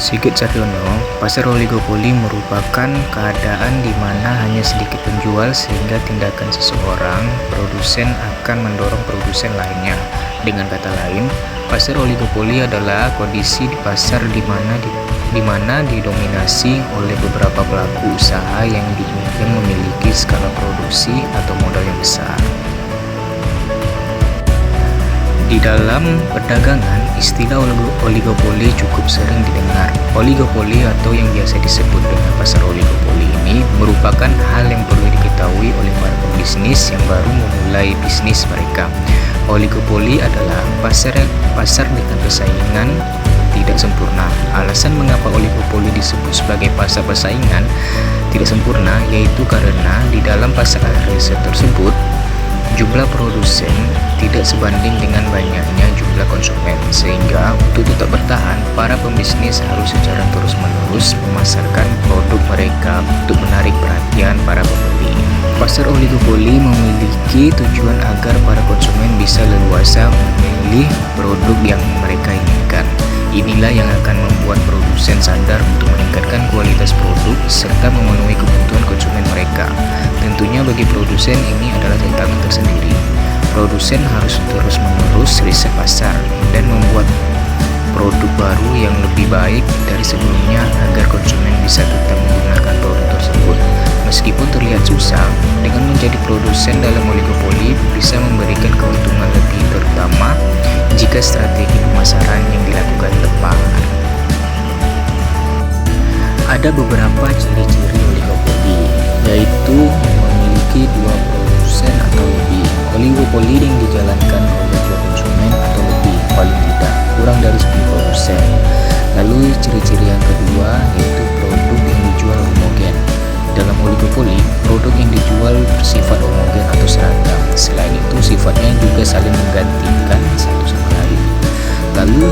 Sigit Caryono, pasar oligopoli merupakan keadaan di mana hanya sedikit penjual sehingga tindakan seseorang produsen akan mendorong produsen lainnya. Dengan kata lain, pasar oligopoli adalah kondisi di pasar di mana didominasi oleh beberapa pelaku usaha yang memiliki skala produksi atau modal yang besar. Di dalam perdagangan, istilah oligopoli cukup sering didengar. Oligopoli atau yang biasa disebut dengan pasar oligopoli ini merupakan hal yang perlu diketahui oleh para pebisnis yang baru memulai bisnis mereka. Oligopoli adalah pasar dengan persaingan tidak sempurna. Alasan mengapa oligopoli disebut sebagai pasar persaingan tidak sempurna yaitu karena di dalam pasar riset tersebut jumlah produsen tidak sebanding dengan banyaknya jumlah konsumen, sehingga untuk tetap bertahan, para pembisnis harus secara terus-menerus memasarkan produk mereka untuk menarik perhatian para pembeli. Pasar oligopoli memiliki tujuan agar para konsumen bisa leluasa memilih produk yang mereka inginkan. Inilah yang akan membuat produsen sadar untuk meningkatkan kualitas produk serta memenuhi kebutuhan konsumen mereka. Tentunya bagi produsen ini adalah tantangan tersendiri. Produsen harus terus-menerus riset pasar dan membuat produk baru yang lebih baik dari sebelumnya agar konsumen bisa tetap menggunakan produk tersebut. Meskipun terlihat susah, dengan menjadi produsen dalam oligopoli bisa memberikan keuntungan lebih, terutama jika strategi pemasaran yang dilakukan tepat. Ada beberapa ciri-ciri oligopoli, yaitu memiliki dua produsen atau lebih. Oligopoli yang dijalankan oleh dua konsumen atau lebih, paling tidak kurang dari 10 produsen. Lalu ciri-ciri yang kedua yaitu produk yang dijual homogen. Dalam oligopoli, produk yang dijual bersifat homogen atau seragam. Selain itu, sifatnya juga saling menggantikan satu sama lain. Lalu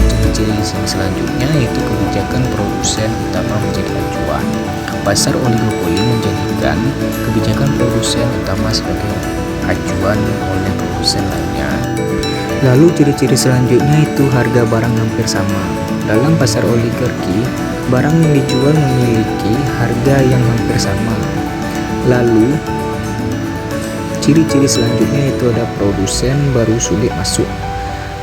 ciri-ciri yang selanjutnya yaitu kebijakan produsen utama menjadi acuan. Pasar oligopoli menjadikan kebijakan produsen utama sebagai acuan oleh produsen lainnya. Lalu ciri-ciri selanjutnya itu harga barang hampir sama. Dalam pasar oligarki, barang yang dijual memiliki harga yang hampir sama. Lalu ciri-ciri selanjutnya itu ada produsen baru sulit masuk.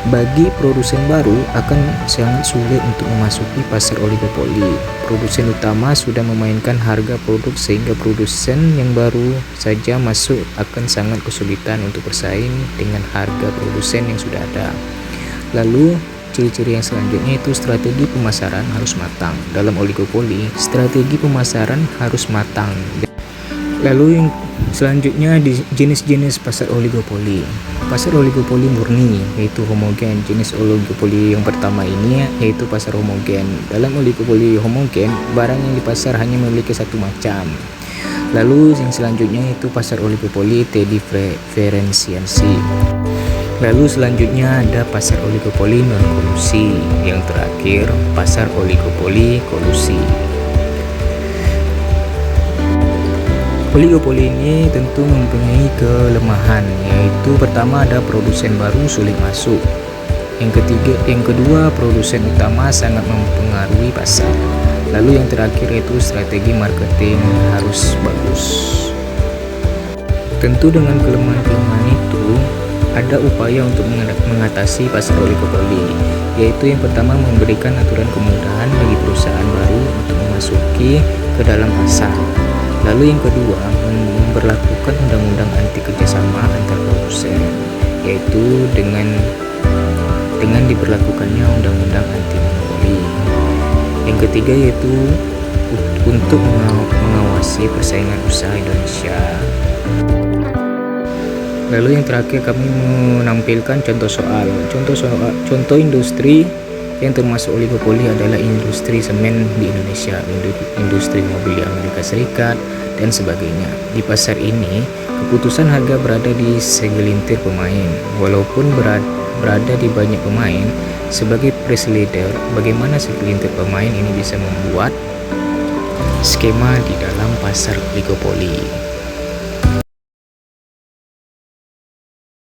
Bagi produsen baru akan sangat sulit untuk memasuki pasar oligopoli. Produsen utama sudah memainkan harga produk sehingga produsen yang baru saja masuk akan sangat kesulitan untuk bersaing dengan harga produsen yang sudah ada. Lalu ciri-ciri yang selanjutnya itu strategi pemasaran harus matang. Dalam oligopoli, strategi pemasaran harus matang. Lalu yang selanjutnya di jenis-jenis pasar oligopoli. Pasar oligopoli murni yaitu homogen. Jenis oligopoli yang pertama ini yaitu pasar homogen. Dalam oligopoli homogen, barang yang di pasar hanya memiliki satu macam. Lalu yang selanjutnya itu pasar oligopoli diferensiasi. Lalu selanjutnya ada pasar oligopoli non kolusi. Yang terakhir pasar oligopoli kolusi. Oligopoli ini tentu mempunyai kelemahan, yaitu pertama ada produsen baru sulit masuk. Yang kedua produsen utama sangat mempengaruhi pasar. Lalu yang terakhir itu strategi marketing harus bagus. Tentu dengan kelemahan-kelemahan itu ada upaya untuk mengatasi pasar oligopoli, yaitu yang pertama memberikan aturan kemudahan bagi perusahaan baru untuk memasuki ke dalam pasar. Lalu yang kedua, memberlakukan undang-undang anti kerjasama antar produsen, yaitu dengan diberlakukannya undang-undang anti monopoli. Yang ketiga yaitu untuk mengawasi persaingan usaha Indonesia. Lalu yang terakhir kami menampilkan contoh industri yang termasuk oligopoli adalah industri semen di Indonesia, industri mobil di Amerika Serikat, dan sebagainya. Di pasar ini, keputusan harga berada di segelintir pemain. Walaupun berada di banyak pemain, sebagai price leader, bagaimana segelintir pemain ini bisa membuat skema di dalam pasar oligopoli.